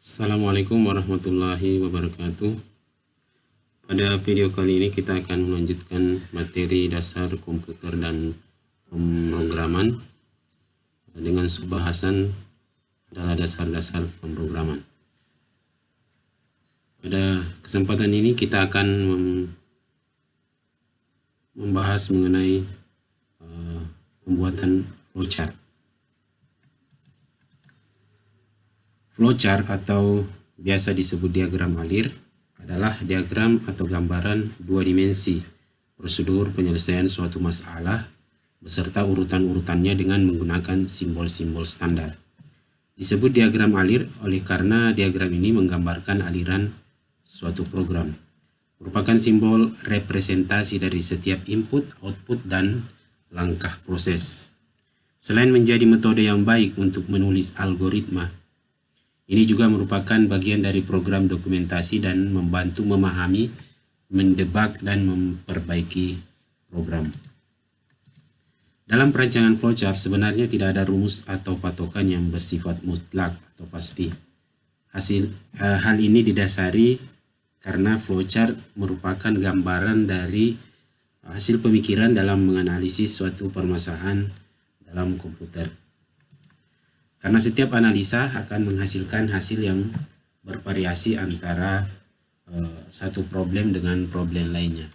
Assalamualaikum warahmatullahi wabarakatuh. Pada video kali ini kita akan melanjutkan materi dasar komputer dan pemrograman dengan subbahasan adalah dasar-dasar pemrograman. Pada kesempatan ini kita akan membahas mengenai pembuatan flowchart. Flowchart atau biasa disebut diagram alir adalah diagram atau gambaran dua dimensi prosedur penyelesaian suatu masalah beserta urutan-urutannya dengan menggunakan simbol-simbol standar. Disebut diagram alir oleh karena diagram ini menggambarkan aliran suatu program. Merupakan simbol representasi dari setiap input, output, dan langkah proses. Selain menjadi metode yang baik untuk menulis algoritma, ini juga merupakan bagian dari program dokumentasi dan membantu memahami, mendebak, dan memperbaiki program. Dalam perancangan flowchart sebenarnya tidak ada rumus atau patokan yang bersifat mutlak atau pasti. Hal ini didasari karena flowchart merupakan gambaran dari hasil pemikiran dalam menganalisis suatu permasalahan dalam komputer. Karena setiap analisa akan menghasilkan hasil yang bervariasi antara satu problem dengan problem lainnya.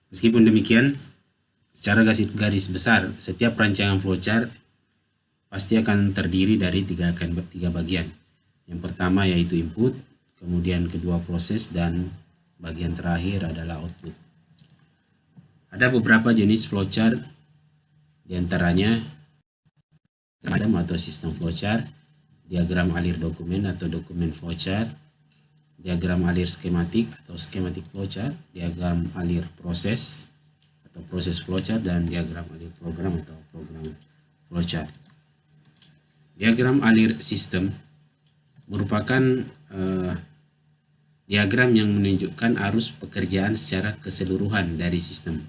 Meskipun demikian, secara garis besar, setiap rancangan flowchart pasti akan terdiri dari tiga bagian. Yang pertama yaitu input, kemudian kedua proses, dan bagian terakhir adalah output. Ada beberapa jenis flowchart, diantaranya diagram atau sistem flowchart, diagram alir dokumen atau dokumen flowchart, diagram alir skematik atau skematik flowchart, diagram alir proses atau proses flowchart, dan diagram alir program atau program flowchart. Diagram alir sistem merupakan diagram yang menunjukkan arus pekerjaan secara keseluruhan dari sistem.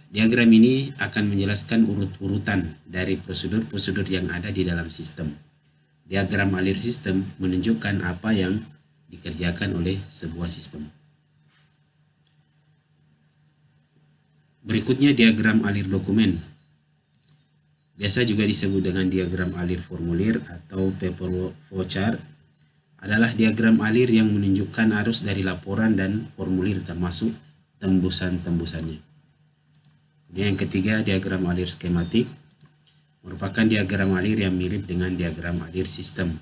Diagram ini akan menjelaskan urut-urutan dari prosedur-prosedur yang ada di dalam sistem. Diagram alir sistem menunjukkan apa yang dikerjakan oleh sebuah sistem. Berikutnya diagram alir dokumen. Biasa juga disebut dengan diagram alir formulir atau paper flowchart, adalah diagram alir yang menunjukkan arus dari laporan dan formulir termasuk tembusan-tembusannya. Yang ketiga, diagram alir skematik merupakan diagram alir yang mirip dengan diagram alir sistem,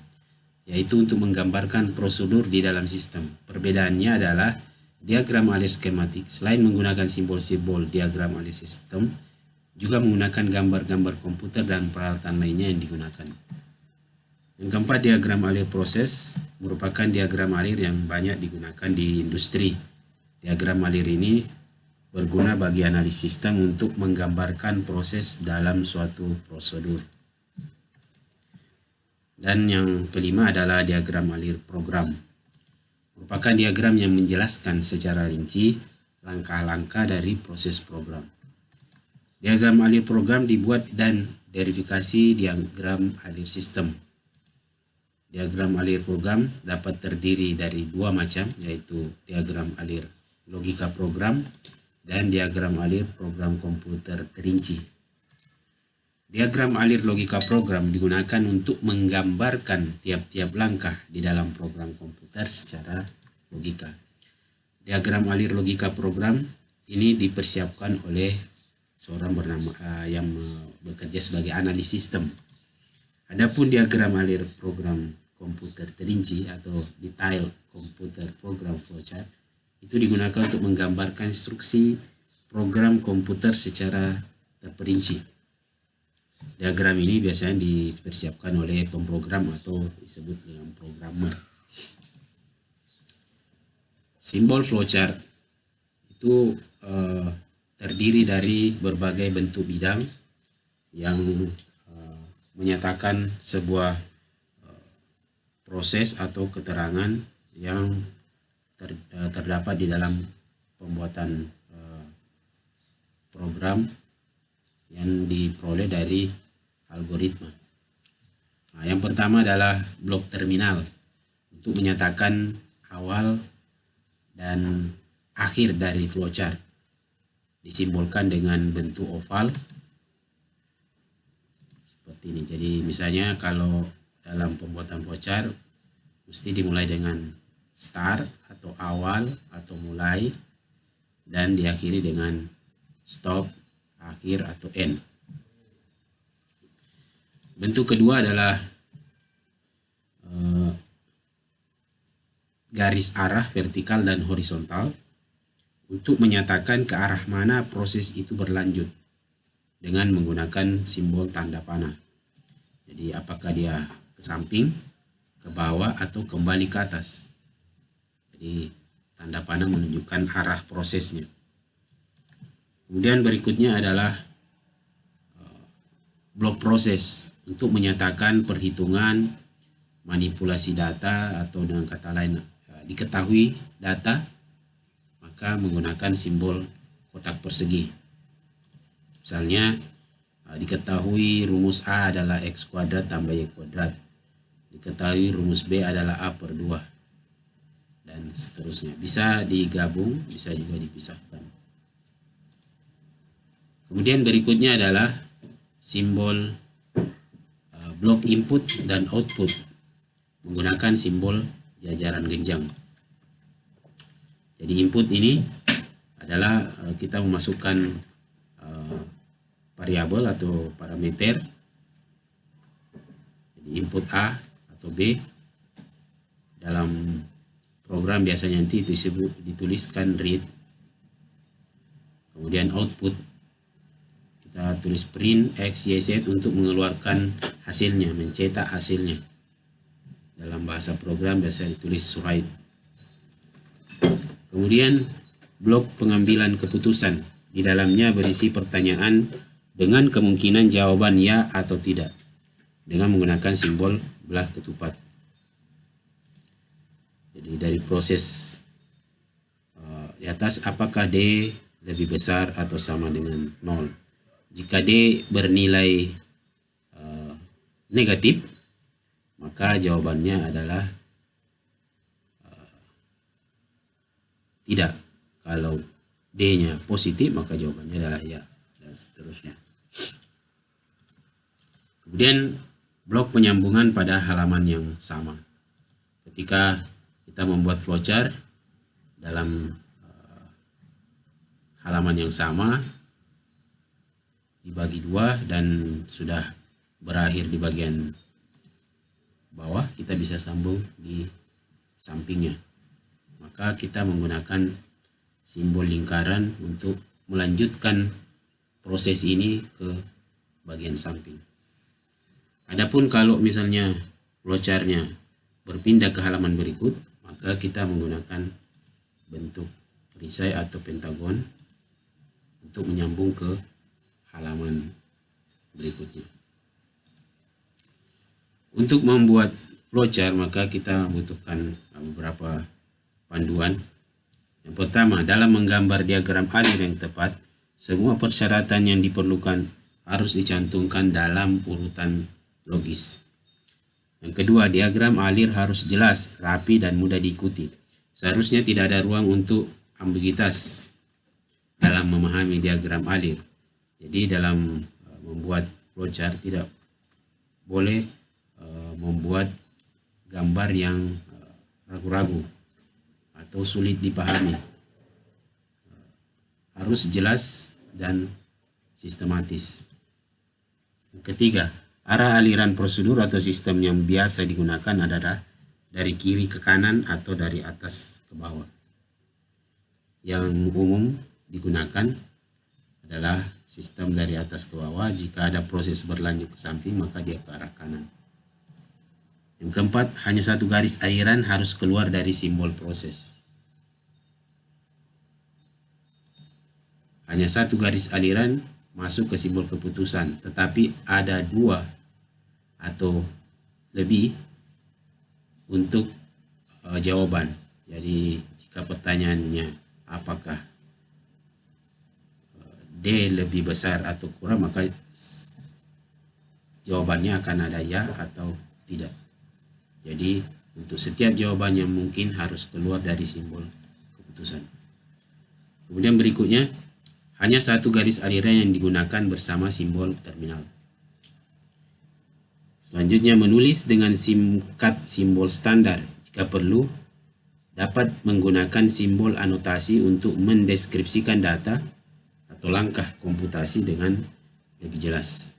yaitu untuk menggambarkan prosedur di dalam sistem. Perbedaannya adalah diagram alir skematik selain menggunakan simbol-simbol diagram alir sistem, juga menggunakan gambar-gambar komputer dan peralatan lainnya yang digunakan. Yang keempat, diagram alir proses merupakan diagram alir yang banyak digunakan di industri. Diagram alir ini berguna bagi analis sistem untuk menggambarkan proses dalam suatu prosedur. Dan yang kelima adalah diagram alir program. Merupakan diagram yang menjelaskan secara rinci langkah-langkah dari proses program. Diagram alir program dibuat dan verifikasi diagram alir sistem. Diagram alir program dapat terdiri dari dua macam, yaitu diagram alir logika program dan diagram alir program komputer terinci. Diagram alir logika program digunakan untuk menggambarkan tiap-tiap langkah di dalam program komputer secara logika. Diagram alir logika program ini dipersiapkan oleh seorang yang bekerja sebagai analis sistem. Adapun diagram alir program komputer terinci atau detail computer program flowchart itu digunakan untuk menggambarkan instruksi program komputer secara terperinci. Diagram ini biasanya dipersiapkan oleh pemrogram atau disebut dengan programmer. Simbol flowchart itu terdiri dari berbagai bentuk bidang yang menyatakan sebuah proses atau keterangan yang terdapat di dalam pembuatan program yang diperoleh dari algoritma. Nah, yang pertama adalah blok terminal untuk menyatakan awal dan akhir dari flowchart. Disimbolkan dengan bentuk oval seperti ini. Jadi misalnya kalau dalam pembuatan flowchart mesti dimulai dengan start atau awal atau mulai dan diakhiri dengan stop, akhir atau end. Bentuk kedua adalah garis arah vertikal dan horizontal untuk menyatakan ke arah mana proses itu berlanjut dengan menggunakan simbol tanda panah. Jadi apakah dia ke samping, ke bawah, atau kembali ke atas. Jadi tanda panah menunjukkan arah prosesnya. Kemudian berikutnya adalah blok proses untuk menyatakan perhitungan, manipulasi data, atau dengan kata lain diketahui data, maka menggunakan simbol kotak persegi. Misalnya diketahui rumus A adalah X kuadrat tambah Y kuadrat, diketahui rumus B adalah A per 2, dan seterusnya. Bisa digabung, bisa juga dipisahkan. Kemudian berikutnya adalah simbol blok input dan output menggunakan simbol jajaran genjang. Jadi input ini adalah kita memasukkan variabel atau parameter. Jadi input A atau B dalam program biasanya nanti itu dituliskan read. Kemudian output kita tulis print X, Y, Z untuk mengeluarkan hasilnya, mencetak hasilnya. Dalam bahasa program biasanya ditulis write. Kemudian blok pengambilan keputusan. Di dalamnya berisi pertanyaan dengan kemungkinan jawaban ya atau tidak dengan menggunakan simbol belah ketupat. Jadi dari proses di atas, apakah D lebih besar atau sama dengan 0? Jika D bernilai negatif, maka jawabannya adalah tidak. Kalau D-nya positif, maka jawabannya adalah ya, dan seterusnya. Kemudian blok penyambungan pada halaman yang sama. Ketika kita membuat flowchart dalam halaman yang sama, dibagi dua dan sudah berakhir di bagian bawah, kita bisa sambung di sampingnya. Maka kita menggunakan simbol lingkaran untuk melanjutkan proses ini ke bagian samping. Adapun kalau misalnya flowchartnya berpindah ke halaman berikut, maka kita menggunakan bentuk perisai atau pentagon untuk menyambung ke halaman berikutnya. Untuk membuat flowchart maka kita membutuhkan beberapa panduan. Yang pertama, dalam menggambar diagram alir yang tepat, semua persyaratan yang diperlukan harus dicantumkan dalam urutan logis. Yang kedua, diagram alir harus jelas, rapi, dan mudah diikuti. Seharusnya tidak ada ruang untuk ambiguitas dalam memahami diagram alir. Jadi dalam membuat flowchart tidak boleh membuat gambar yang ragu-ragu atau sulit dipahami. Harus jelas dan sistematis. Yang ketiga, arah aliran prosedur atau sistem yang biasa digunakan adalah dari kiri ke kanan atau dari atas ke bawah. Yang umum digunakan adalah sistem dari atas ke bawah. Jika ada proses berlanjut ke samping, maka dia ke arah kanan. Yang keempat, hanya satu garis aliran harus keluar dari simbol proses. Hanya satu garis aliran masuk ke simbol keputusan, tetapi ada dua atau lebih untuk jawaban. Jadi jika pertanyaannya apakah D lebih besar atau kurang, maka jawabannya akan ada ya atau Tidak. Jadi untuk setiap jawaban yang mungkin harus keluar dari simbol keputusan. Kemudian berikutnya, hanya satu garis aliran yang digunakan bersama simbol terminal. Selanjutnya, menulis dengan singkat simbol standar. Jika perlu, dapat menggunakan simbol anotasi untuk mendeskripsikan data atau langkah komputasi dengan lebih jelas.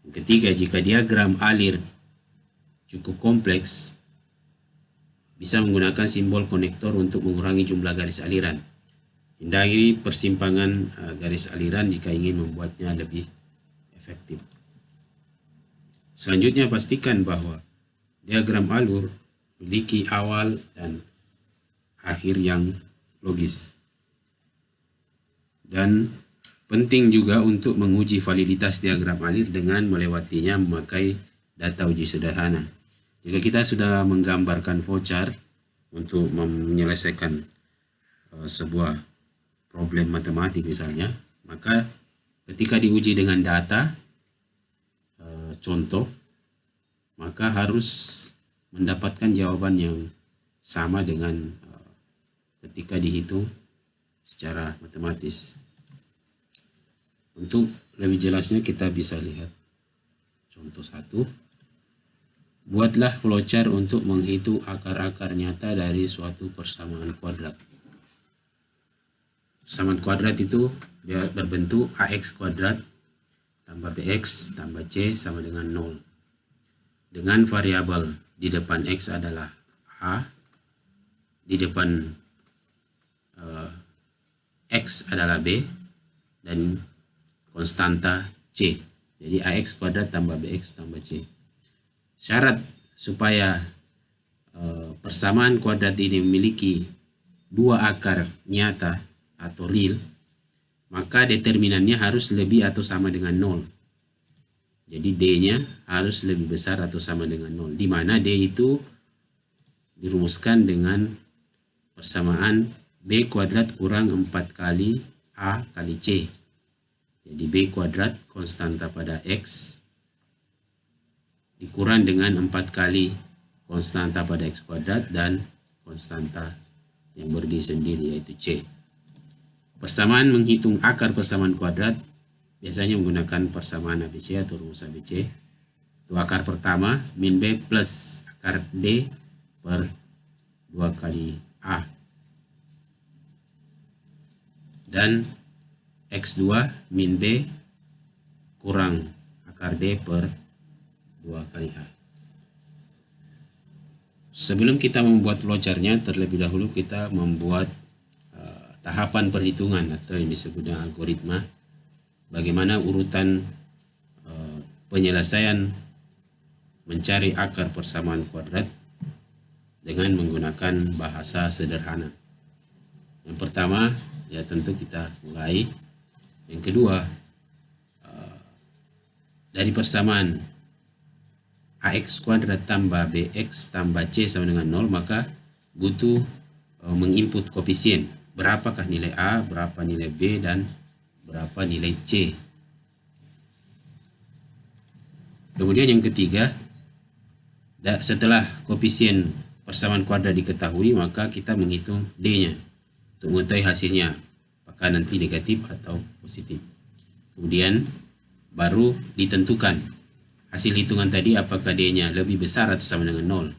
Yang ketiga, jika diagram alir cukup kompleks, bisa menggunakan simbol konektor untuk mengurangi jumlah garis aliran. Hindari persimpangan garis aliran jika ingin membuatnya lebih efektif. Selanjutnya, pastikan bahwa diagram alur memiliki awal dan akhir yang logis. Dan penting juga untuk menguji validitas diagram alir dengan melewatinya memakai data uji sederhana. Jika kita sudah menggambarkan flowchart untuk menyelesaikan sebuah problem matematik misalnya, maka ketika diuji dengan data contoh, maka harus mendapatkan jawaban yang sama dengan ketika dihitung secara matematis. Untuk lebih jelasnya kita bisa lihat contoh 1. Buatlah flowchart untuk menghitung akar-akar nyata dari suatu persamaan kuadrat. Persamaan kuadrat itu dia berbentuk AX kuadrat tambah BX tambah C sama dengan 0. Dengan variabel di depan X adalah A, di depan X adalah B, dan konstanta C. Jadi AX kuadrat tambah BX tambah C. Syarat supaya persamaan kuadrat ini memiliki dua akar nyata atau real, maka determinannya harus lebih atau sama dengan 0. Jadi D-nya harus lebih besar atau sama dengan 0, di mana D itu dirumuskan dengan persamaan B kuadrat kurang 4 kali A kali C. Jadi B kuadrat konstanta pada X dikurang dengan 4 kali konstanta pada X kuadrat dan konstanta yang berdiri sendiri yaitu C. Persamaan menghitung akar persamaan kuadrat biasanya menggunakan persamaan ABC atau rumus ABC. Itu akar pertama min B plus akar D per 2 kali A. Dan X2 min B kurang akar D per 2 kali A. Sebelum kita membuat flowchartnya, terlebih dahulu kita membuat tahapan perhitungan atau yang disebut dengan algoritma. Bagaimana urutan penyelesaian mencari akar persamaan kuadrat dengan menggunakan bahasa sederhana. Yang pertama, ya tentu kita mulai. Yang kedua, dari persamaan AX kuadrat tambah BX tambah C sama dengan 0, maka butuh menginput koefisien. Berapakah nilai A, berapa nilai B, dan berapa nilai C. Kemudian yang ketiga, setelah koefisien persamaan kuadrat diketahui, maka kita menghitung D-nya untuk mengetahui hasilnya, apakah nanti negatif atau positif. Kemudian baru ditentukan hasil hitungan tadi, apakah D-nya lebih besar atau sama dengan 0.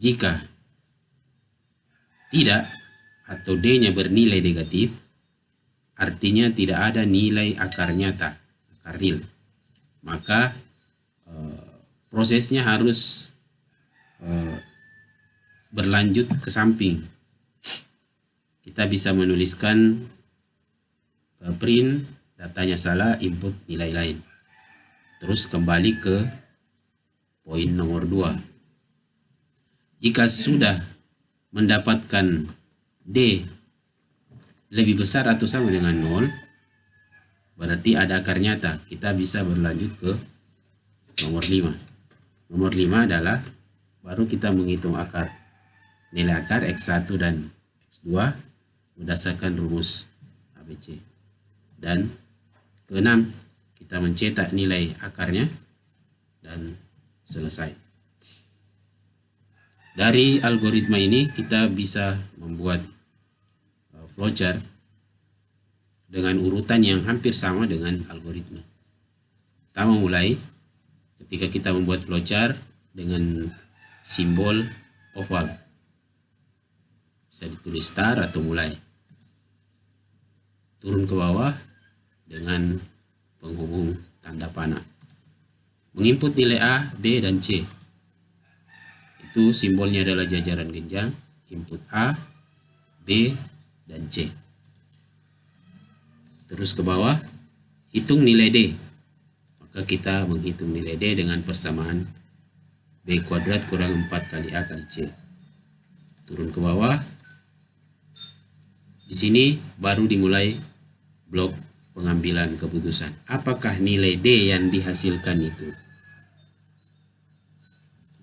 Jika tidak atau D-nya bernilai negatif, artinya tidak ada nilai akar nyata, akar real. Maka prosesnya harus berlanjut ke samping. Kita bisa menuliskan print, datanya salah, input nilai lain. Terus kembali ke poin nomor 2. Jika sudah mendapatkan D lebih besar atau sama dengan 0, berarti ada akar nyata. Kita bisa berlanjut ke nomor 5. Nomor 5 adalah baru kita menghitung akar, nilai akar X1 dan X2 berdasarkan rumus ABC. Dan ke-6, kita mencetak nilai akarnya dan selesai. Dari algoritma ini kita bisa membuat flowchart dengan urutan yang hampir sama dengan algoritma. Pertama mulai, ketika kita membuat flowchart dengan simbol oval, bisa ditulis star atau mulai. Turun ke bawah dengan penghubung tanda panah. Menginput nilai A, B, dan C. Itu simbolnya adalah jajaran genjang, input A, B, dan C. Terus ke bawah, hitung nilai D. Maka kita menghitung nilai D dengan persamaan B kuadrat kurang 4 kali A kali C. Turun ke bawah. Di sini baru dimulai blok pengambilan keputusan. Apakah nilai D yang dihasilkan itu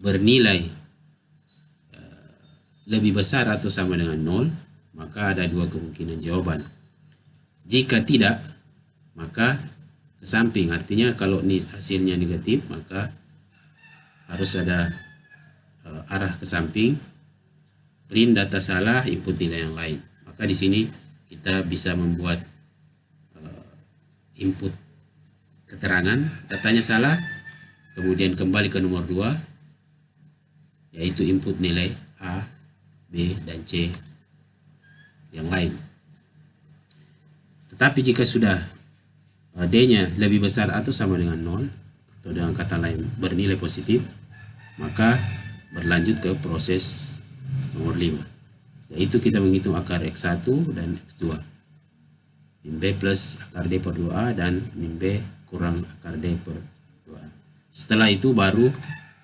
bernilai lebih besar atau sama dengan 0, maka ada dua kemungkinan jawaban. Jika tidak, maka ke samping. Artinya kalau hasilnya negatif, maka harus ada arah ke samping. Print data salah, input nilai yang lain. Maka di sini kita bisa membuat input keterangan, datanya salah, kemudian kembali ke nomor 2, yaitu input nilai A, B, dan C yang lain. Tetapi jika sudah D-nya lebih besar atau sama dengan 0, atau dengan kata lain bernilai positif, maka berlanjut ke proses nomor 5, yaitu kita menghitung akar X1 dan X2. Min B plus akar D per 2A dan min B kurang akar D per 2A. Setelah itu baru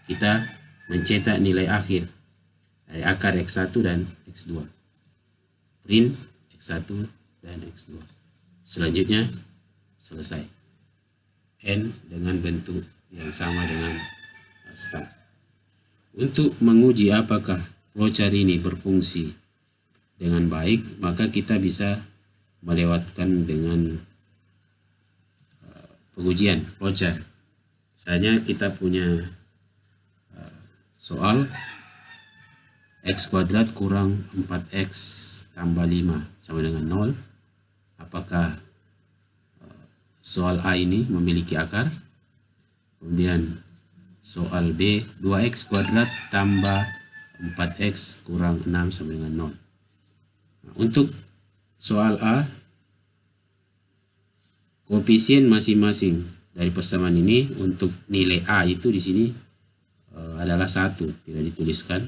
kita mencetak nilai akhir dari akar X1 dan X2. Print X1 dan X2. Selanjutnya selesai. N dengan bentuk yang sama dengan star. Untuk menguji apakah flowchart ini berfungsi dengan baik, maka kita bisa melewatkan dengan pengujian flowchart. Misalnya kita punya soal X kuadrat kurang 4X tambah 5 sama dengan 0. Apakah soal A ini memiliki akar? Kemudian soal B, 2X kuadrat tambah 4X kurang 6 sama dengan 0. Nah, untuk soal A, koefisien masing-masing dari persamaan ini untuk nilai A itu di sini adalah 1, tidak dituliskan.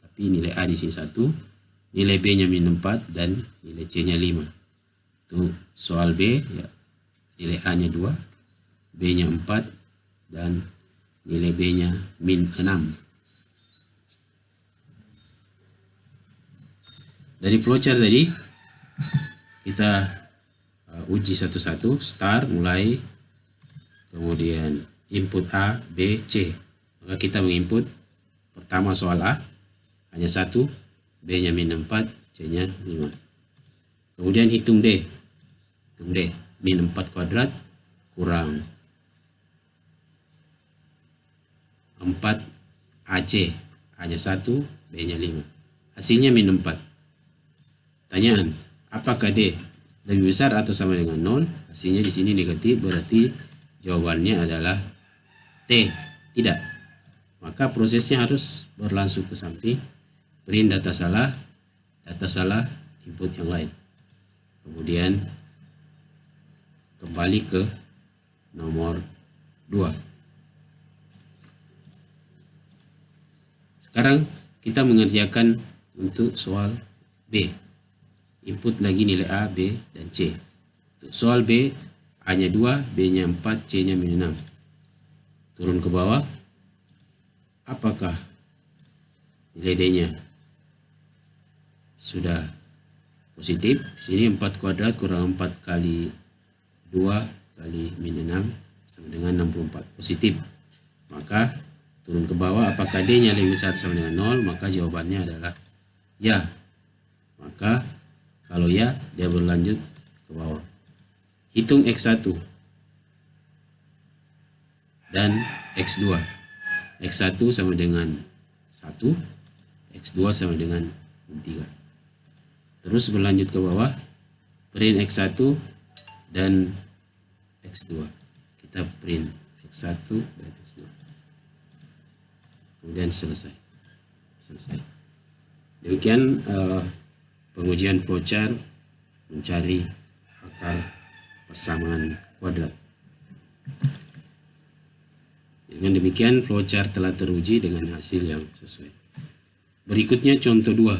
Tapi nilai A di sini 1, nilai B-nya min 4 dan nilai C-nya 5. Itu soal B, ya, nilai A-nya 2, B-nya 4 dan nilai B-nya min 6. Dari flowchart tadi kita uji satu-satu, start mulai, kemudian input A, B, C. Maka kita menginput pertama soal A hanya 1, B-nya min 4, C-nya 5. Kemudian hitung D. Hitung D, min 4 kuadrat kurang 4 AC, hanya 1, B-nya 5. Hasilnya min 4. Pertanyaan, apakah D lebih besar atau sama dengan 0? Hasilnya di sini negatif, berarti jawabannya adalah T, tidak. Maka prosesnya harus berlangsung ke samping. Print data salah, input yang lain. Kemudian kembali ke nomor 2. Sekarang kita mengerjakan untuk soal B. Input lagi nilai A, B, dan C. Untuk soal B, A-nya 2, B-nya 4, C-nya min 6. Turun ke bawah. Apakah nilai D-nya sudah positif? Di sini 4 kuadrat kurang 4 kali 2 kali min 6 sama dengan 64. Positif. Maka turun ke bawah, apakah D-nya lebih besar sama dengan 0? Maka jawabannya adalah ya. Maka kalau ya, dia berlanjut ke bawah. Hitung X1 dan X2. X1 sama dengan 1, 1, X2 sama dengan 3. Terus berlanjut ke bawah, print X1 dan X2. Kita print X1 dan X2. Kemudian selesai. Demikian pengujian flowchart mencari akar persamaan kuadrat. Dengan demikian flowchart telah teruji dengan hasil yang sesuai. Berikutnya contoh 2.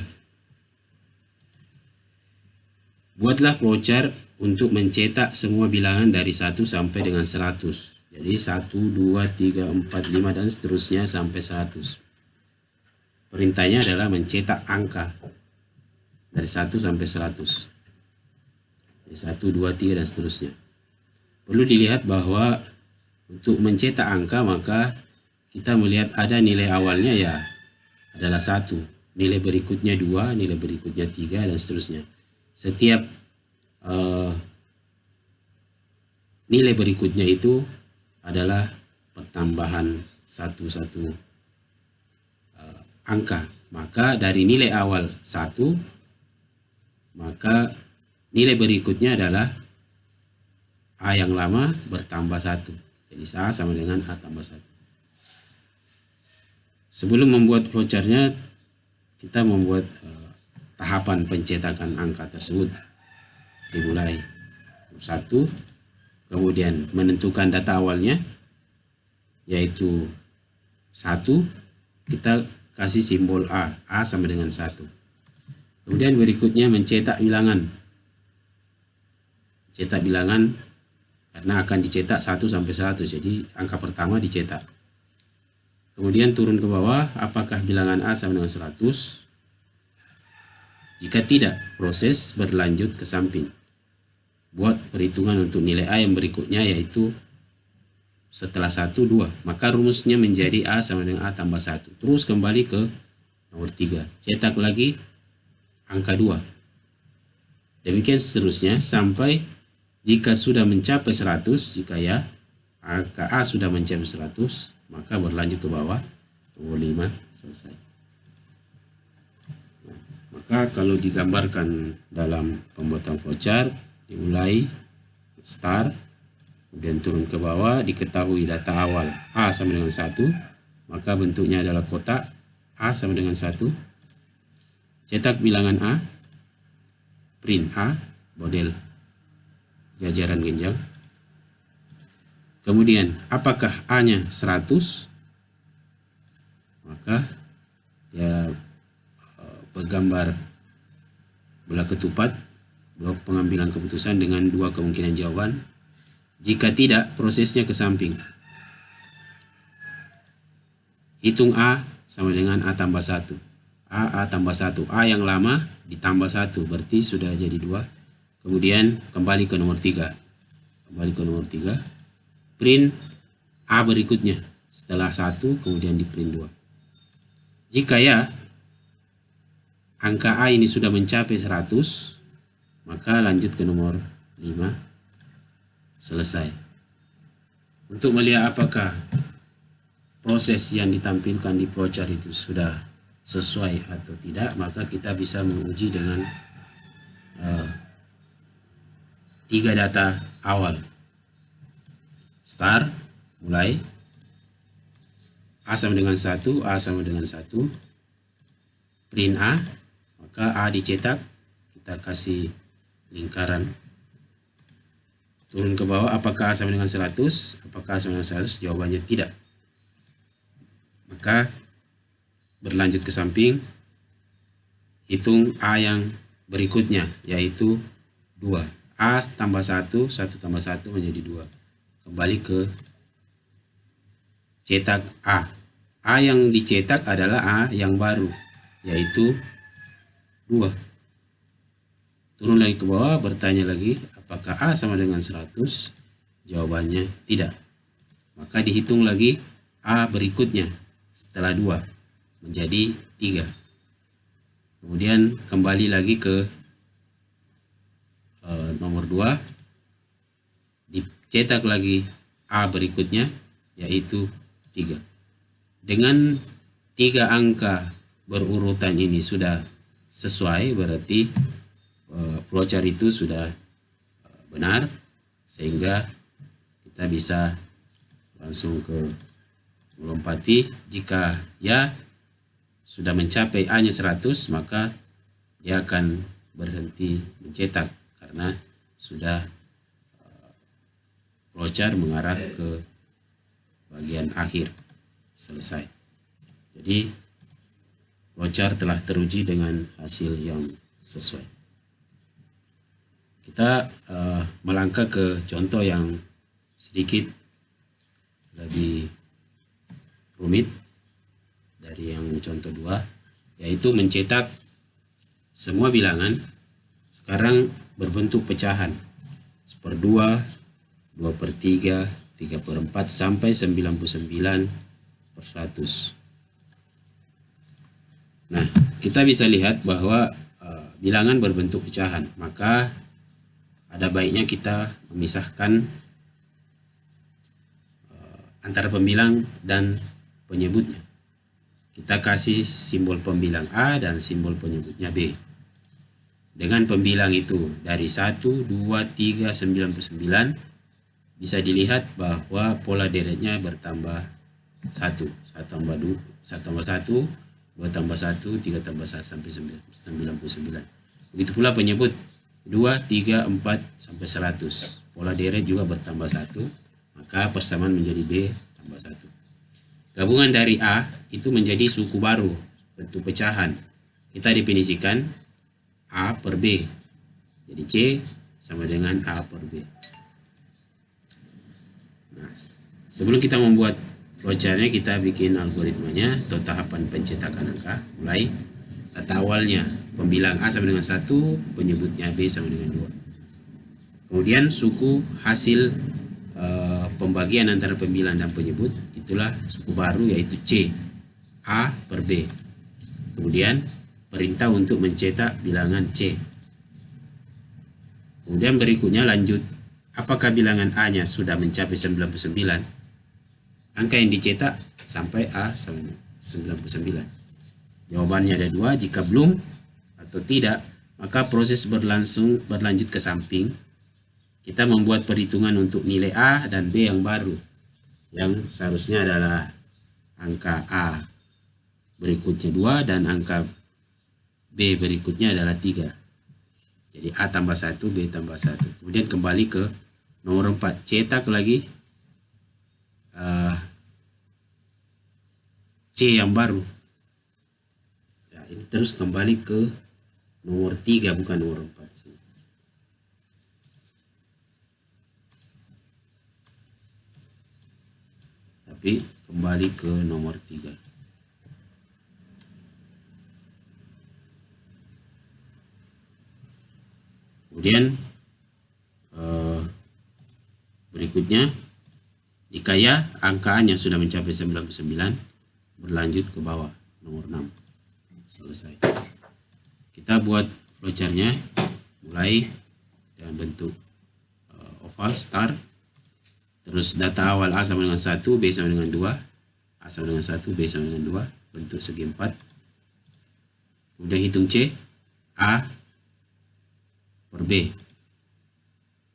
Buatlah flowchart untuk mencetak semua bilangan dari 1 sampai dengan 100. Jadi 1, 2, 3, 4, 5 dan seterusnya sampai 100. Perintahnya adalah mencetak angka dari 1 sampai 100. Jadi 1, 2, 3 dan seterusnya. Perlu dilihat bahwa untuk mencetak angka maka kita melihat ada nilai awalnya ya adalah 1. Nilai berikutnya 2, nilai berikutnya 3 dan seterusnya. Setiap nilai berikutnya itu adalah pertambahan satu angka. Maka dari nilai awal 1, maka nilai berikutnya adalah A yang lama bertambah 1. Jadi A sama dengan A tambah 1. Sebelum membuat flowchartnya, kita membuat tahapan pencetakan angka tersebut. Dimulai 1, kemudian menentukan data awalnya yaitu 1, kita kasih simbol A sama dengan 1. Kemudian berikutnya mencetak bilangan. Cetak bilangan karena akan dicetak 1 sampai 100, jadi angka pertama dicetak. Kemudian turun ke bawah, apakah bilangan A sama dengan 100? Jika tidak, proses berlanjut ke samping. Buat perhitungan untuk nilai A yang berikutnya yaitu setelah 1, 2. Maka rumusnya menjadi A sama dengan A tambah 1. Terus kembali ke nomor 3. Cetak lagi angka 2. Demikian seterusnya sampai jika sudah mencapai 100, jika ya angka A sudah mencapai 100, maka berlanjut ke bawah nomor 5 selesai. Maka kalau digambarkan dalam pembuatan flowchart, dimulai start, kemudian turun ke bawah, diketahui data awal A sama dengan 1, maka bentuknya adalah kotak A sama dengan 1. Cetak bilangan A, print A, model jajaran genjang. Kemudian apakah A-nya 100? Maka dia bergambar bola ketupat, blok pengambilan keputusan dengan 2 kemungkinan jawaban. Jika tidak, prosesnya ke samping. Hitung A sama dengan A tambah 1. A tambah 1. A yang lama ditambah 1, berarti sudah jadi 2. Kemudian kembali ke nomor 3. Print A berikutnya. Setelah 1, kemudian di print 2. Jika ya, angka A ini sudah mencapai 100, maka lanjut ke nomor 5, selesai. Untuk melihat apakah proses yang ditampilkan di flowchart itu sudah sesuai atau tidak, maka kita bisa menguji dengan 3 data awal. Start, mulai, A sama dengan 1, A sama dengan 1, print A, maka A dicetak, kita kasih lingkaran. Turun ke bawah, apakah A sama dengan 100? Apakah A sama dengan 100? Jawabannya tidak. Maka berlanjut ke samping, hitung A yang berikutnya, yaitu 2. A tambah 1, 1 tambah 1 menjadi 2. Kembali ke cetak A. A yang dicetak adalah A yang baru, yaitu 2. Turun lagi ke bawah, bertanya lagi, apakah A sama dengan 100? Jawabannya tidak. Maka dihitung lagi A berikutnya setelah 2 menjadi 3. Kemudian kembali lagi ke nomor 2, dicetak lagi A berikutnya yaitu 3. Dengan tiga angka berurutan ini sudah sesuai, berarti flowchart itu sudah benar, sehingga kita bisa langsung ke melompati. Jika ya sudah mencapai A-nya 100, maka dia akan berhenti mencetak karena sudah flowchart mengarah ke bagian akhir, selesai. Jadi flowchart telah teruji dengan hasil yang sesuai. Kita melangkah ke contoh yang sedikit lebih rumit dari yang contoh 2, yaitu mencetak semua bilangan sekarang berbentuk pecahan 1/2, 2/3, 3/4 sampai 99/100. Nah, kita bisa lihat bahwa bilangan berbentuk pecahan, maka ada baiknya kita memisahkan antara pembilang dan penyebutnya. Kita kasih simbol pembilang A dan simbol penyebutnya B. Dengan pembilang itu dari 1, 2, 3, 99, bisa dilihat bahwa pola deretnya bertambah 1. 1 tambah 2, 1 tambah 1, 2 tambah 1, 3 tambah 1 sampai 99. Begitu pula penyebut 2, 3, 4 sampai 100. Pola deret juga bertambah 1, maka persamaan menjadi B tambah 1. Gabungan dari A itu menjadi suku baru, bentuk pecahan. Kita definisikan A per B. Jadi C sama dengan A per B. Nah, sebelum kita membuat flowchartnya, kita bikin algoritmanya atau tahapan pencetakan angka. Mulai data awalnya, pembilang A sama dengan 1, penyebutnya B sama dengan 2. Kemudian suku hasil pembagian antara pembilang dan penyebut, itulah suku baru, yaitu C, A per B. Kemudian perintah untuk mencetak bilangan C. Kemudian berikutnya lanjut, apakah bilangan A-nya sudah mencapai 99? Angka yang dicetak sampai A sama 99. Jawabannya ada 2. Jika belum atau tidak, maka proses berlanjut ke samping. Kita membuat perhitungan untuk nilai A dan B yang baru, yang seharusnya adalah angka A berikutnya 2 dan angka B berikutnya adalah 3. Jadi A tambah 1, B tambah 1. Kemudian kembali ke nomor 4, cetak lagi C yang baru. Ya, ini terus kembali ke nomor 3, bukan nomor 4. Tapi kembali ke nomor 3. Kemudian berikutnya, jika ya angka A-nya sudah mencapai 99, berlanjut ke bawah nomor 6. Selesai. Kita buat flowchartnya, mulai dengan bentuk oval star. Terus data awal A sama dengan 1, B sama dengan 2, A sama dengan 1, B sama dengan 2, bentuk segi 4. Kemudian hitung C, A per B.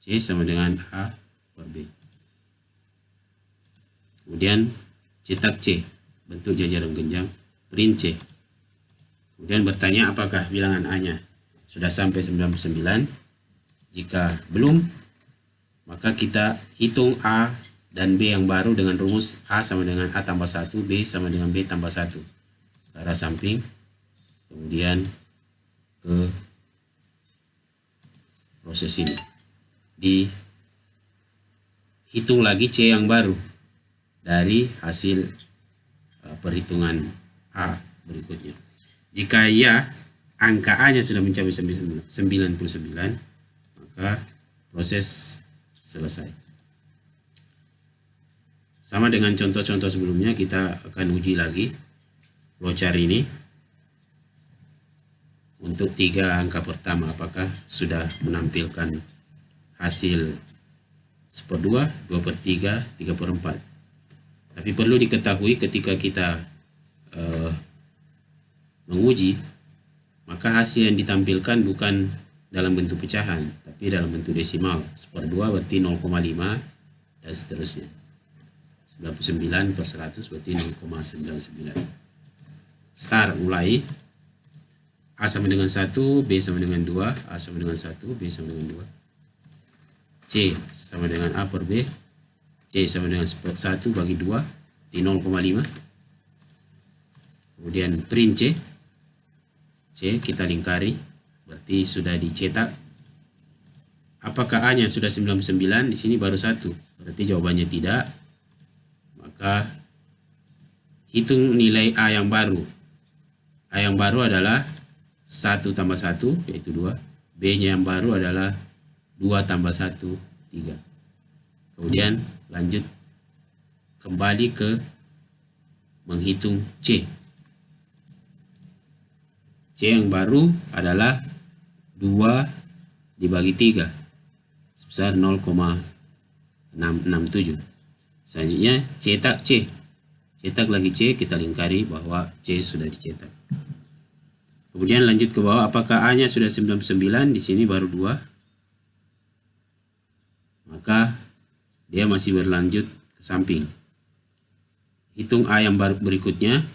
C sama dengan A per B. Kemudian cetak C, bentuk jajaran genjang, print C. Kemudian bertanya apakah bilangan A-nya sudah sampai 99. Jika belum, maka kita hitung A dan B yang baru dengan rumus A sama dengan A tambah 1, B sama dengan B tambah 1. Ke arah samping, kemudian ke proses ini. Dihitung lagi C yang baru dari hasil perhitungan A berikutnya. Jika ya angka A-nya sudah mencapai 99, maka proses selesai. Sama dengan contoh-contoh sebelumnya, kita akan uji lagi flowchart ini untuk 3 angka pertama, apakah sudah menampilkan hasil 1/2, 2/3, 3/4. Tapi perlu diketahui ketika kita menguji, maka hasil yang ditampilkan bukan dalam bentuk pecahan, tapi dalam bentuk desimal. 1/2 berarti 0,5 dan seterusnya. 99/100 berarti 0,99. Start, mulai. A sama dengan 1, B sama dengan 2, A sama dengan 1, B sama dengan 2. C sama dengan A per B, C sama dengan 1 bagi 2, di 0,5. Kemudian print C kita lingkari, berarti sudah dicetak. Apakah A-nya sudah 99? Di sini baru 1, berarti jawabannya tidak. Maka hitung nilai A yang baru. A yang baru adalah 1 tambah 1, yaitu 2. B-nya yang baru adalah 2 tambah 1, 3. Kemudian lanjut kembali ke menghitung C. C yang baru adalah 2 dibagi 3 sebesar 0,667. Selanjutnya cetak C. Cetak lagi C, kita lingkari bahwa C sudah dicetak. Kemudian lanjut ke bawah, apakah A-nya sudah 99? Di sini baru 2. Maka dia masih berlanjut ke samping. Hitung A yang baru berikutnya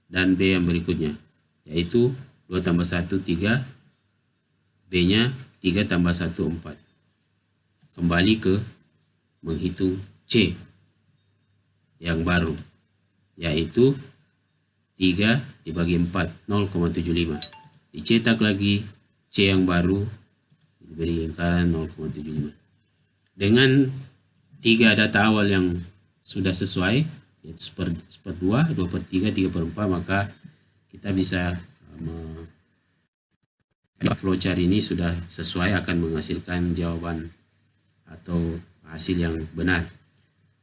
dan B yang berikutnya, yaitu 2 tambah 1, 3. B-nya 3 tambah 1, 4. Kembali ke menghitung C yang baru, yaitu 3 dibagi 4, 0,75. Dicetak lagi C yang baru, diberi lingkaran 0,75. Dengan 3 data awal yang sudah sesuai, yaitu 1/2, 2/3, 3/4, maka kita bisa flowchart ini sudah sesuai, akan menghasilkan jawaban atau hasil yang benar.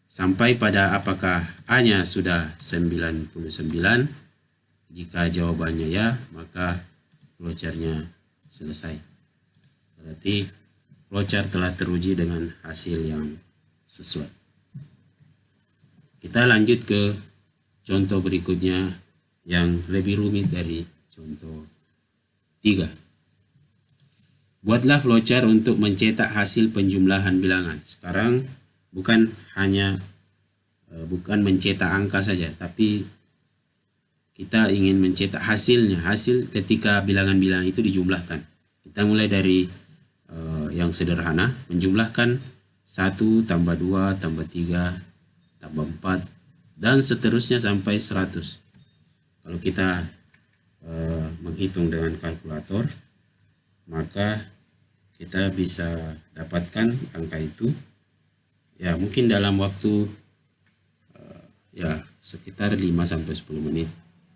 Sampai pada apakah A-nya sudah 99? Jika jawabannya ya, maka flowchartnya selesai. Berarti flowchart telah teruji dengan hasil yang sesuai. Kita lanjut ke contoh berikutnya yang lebih rumit dari contoh 3. Buatlah flowchart untuk mencetak hasil penjumlahan bilangan. Sekarang bukan mencetak angka saja, tapi kita ingin mencetak hasilnya, hasil ketika bilangan-bilangan itu dijumlahkan. Kita mulai dari yang sederhana, menjumlahkan 1 tambah 2 tambah 3 tambah 4 dan seterusnya sampai 100. Kalau kita menghitung dengan kalkulator, maka kita bisa dapatkan angka itu ya mungkin dalam waktu ya sekitar 5-10 menit.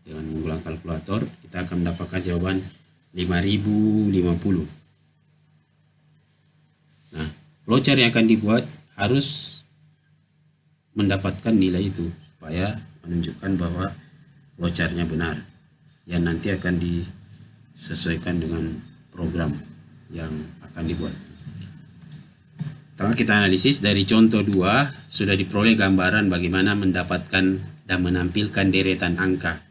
Dengan menggunakan kalkulator kita akan mendapatkan jawaban 5050. Nah, flowchart yang akan dibuat harus mendapatkan nilai itu supaya menunjukkan bahwa flowchartnya benar, yang nanti akan disesuaikan dengan program yang akan dibuat. Setelah kita analisis dari contoh 2, sudah diperoleh gambaran bagaimana mendapatkan dan menampilkan deretan angka.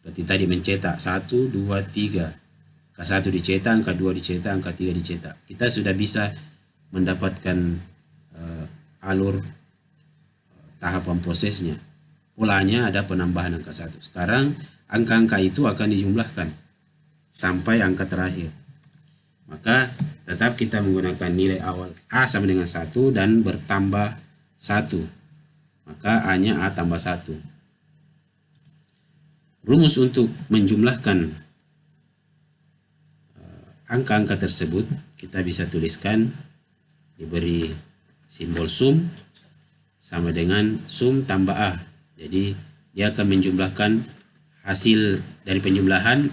Seperti tadi mencetak 1, 2, 3. Angka 1 dicetak, angka 2 dicetak, angka 3 dicetak. Kita sudah bisa mendapatkan alur tahapan prosesnya. Polanya ada penambahan angka 1. Sekarang angka-angka itu akan dijumlahkan sampai angka terakhir. Maka tetap kita menggunakan nilai awal A sama dengan 1 dan bertambah 1. Maka A-nya A tambah 1. Rumus untuk menjumlahkan angka-angka tersebut kita bisa tuliskan, diberi simbol sum sama dengan sum tambah A. Jadi dia akan menjumlahkan hasil dari penjumlahan,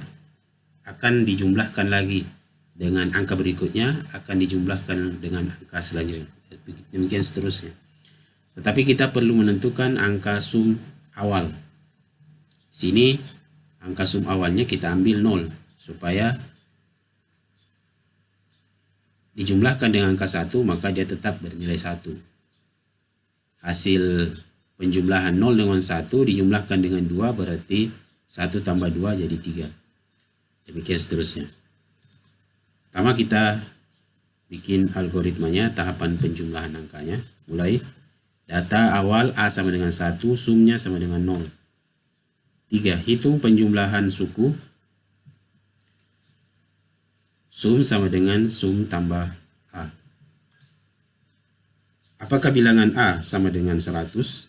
akan dijumlahkan lagi dengan angka berikutnya, akan dijumlahkan dengan angka selanjutnya, demikian seterusnya. Tetapi kita perlu menentukan angka sum awal. Sini angka sum awalnya kita ambil 0 supaya dijumlahkan dengan angka 1, maka dia tetap bernilai 1. Hasil penjumlahan 0 dengan 1 dijumlahkan dengan 2 berarti 1 tambah 2 jadi 3. Demikian seterusnya. Pertama kita bikin algoritmanya, tahapan penjumlahan angkanya. Mulai data awal A sama dengan 1, sumnya sama dengan 0. 3. Hitung penjumlahan suku. Sum sama dengan sum tambah A. Apakah bilangan A sama dengan 100?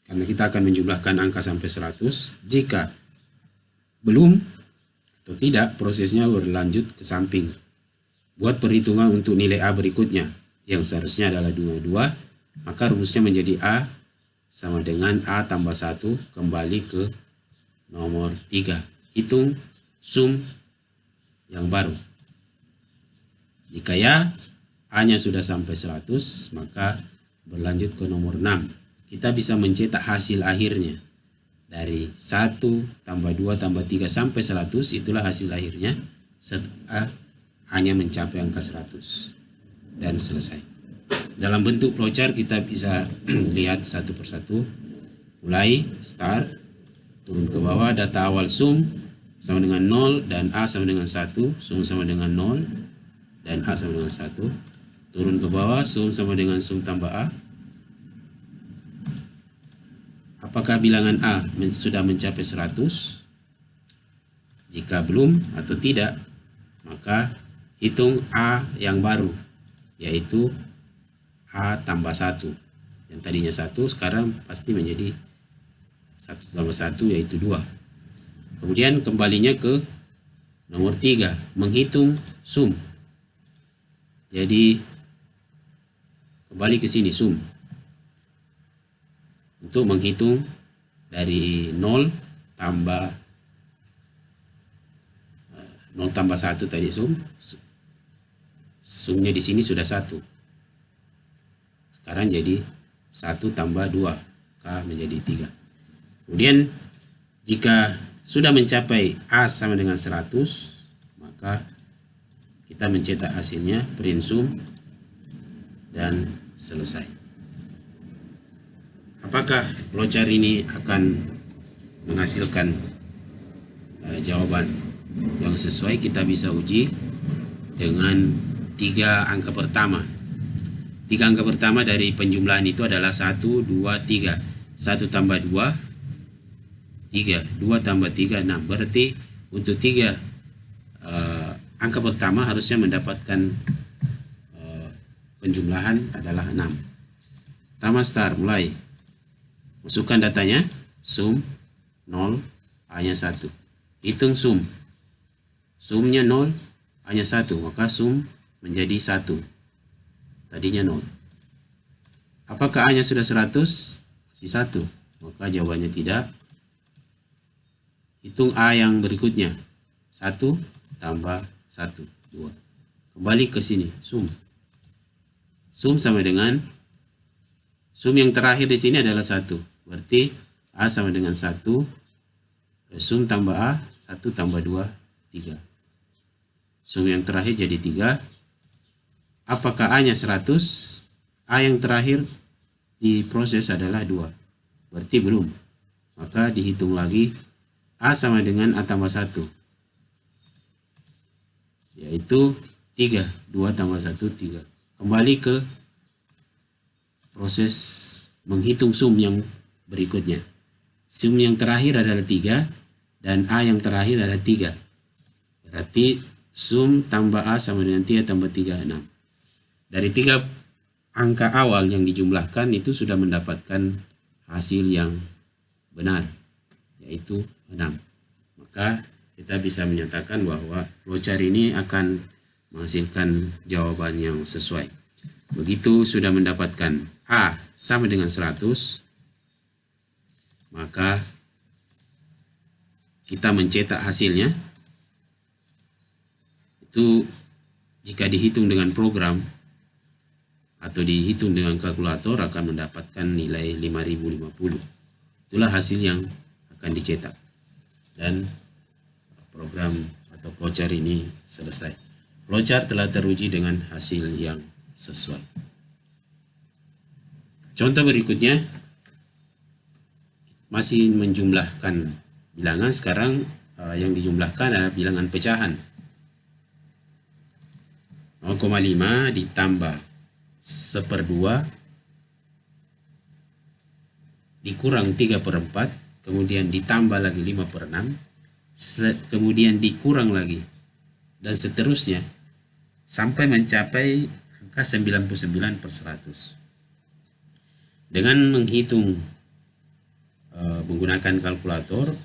Karena kita akan menjumlahkan angka sampai 100. Jika belum atau tidak, prosesnya berlanjut ke samping. Buat perhitungan untuk nilai A berikutnya, yang seharusnya adalah 22, maka rumusnya menjadi A sama dengan A tambah 1 kembali ke nomor 3. Hitung sum yang baru. Jika ya, A-nya sudah sampai 100, maka berlanjut ke nomor 6. Kita bisa mencetak hasil akhirnya. Dari 1 tambah 2 tambah 3 sampai 100, itulah hasil akhirnya setelah hanya mencapai angka 100. Dan selesai. Dalam bentuk flowchart kita bisa lihat satu persatu. Mulai, start, turun ke bawah, data awal sum sama dengan 0 dan A sama dengan 1, sum sama dengan 0 dan A sama dengan 1. Turun ke bawah, sum sama dengan sum tambah A. Apakah bilangan A sudah mencapai 100? Jika belum atau tidak, maka hitung A yang baru, yaitu A tambah 1. Yang tadinya 1, sekarang pasti menjadi 1 tambah 1, yaitu 2. Kemudian kembalinya ke nomor 3, menghitung sum. Jadi kembali ke sini sum. Untuk menghitung dari 0 tambah 1 tadi sum. Sumnya di sini sudah 1. Sekarang jadi 1 tambah 2, K menjadi 3. Kemudian jika sudah mencapai A sama dengan 100, maka kita mencetak hasilnya, print sum, dan selesai. Apakah flowchart ini akan menghasilkan jawaban yang sesuai? Kita bisa uji dengan 3 angka pertama. 3 angka pertama dari penjumlahan itu adalah 1, 2, 3. 1 tambah 2, 3. 2 tambah 3, 6. Berarti untuk 3 angka pertama harusnya mendapatkan penjumlahan adalah 6. Pertama start, mulai. Masukkan datanya, sum 0, A-nya 1. Hitung sum. Sumnya 0, A-nya 1, maka sum menjadi 1. Tadinya 0. Apakah A-nya sudah 100? Masih 1. Maka jawabannya tidak. Hitung A yang berikutnya. 1 tambah 1, 2. Kembali ke sini, sum. Sum sama dengan, sum yang terakhir di sini adalah 1. Berarti A sama dengan 1, sum tambah A, 1 tambah 2, 3. Sum yang terakhir jadi 3. Apakah A-nya 100? A yang terakhir diproses adalah 2. Berarti belum. Maka dihitung lagi, A sama dengan A tambah 1. Yaitu 3. 2 tambah 1, 3. Kembali ke proses menghitung sum yang berikutnya. Sum yang terakhir adalah 3 dan A yang terakhir adalah 3. Berarti sum tambah A sama dengan 3 tambah 3, 6. Dari 3 angka awal yang dijumlahkan itu sudah mendapatkan hasil yang benar, yaitu 6. Maka kita bisa menyatakan bahwa flowchart ini akan menghasilkan jawaban yang sesuai. Begitu sudah mendapatkan A sama dengan 100, maka kita mencetak hasilnya. Itu jika dihitung dengan program atau dihitung dengan kalkulator akan mendapatkan nilai 5050. Itulah hasil yang akan dicetak. Dan program atau flowchart ini selesai. Flowchart telah teruji dengan hasil yang sesuai. Contoh berikutnya masih menjumlahkan bilangan, sekarang yang dijumlahkan adalah bilangan pecahan. 0,5 ditambah 1/2 dikurang 3/4, kemudian ditambah lagi 5/6, kemudian dikurang lagi, dan seterusnya sampai mencapai angka 99/100. Dengan menghitung menggunakan kalkulator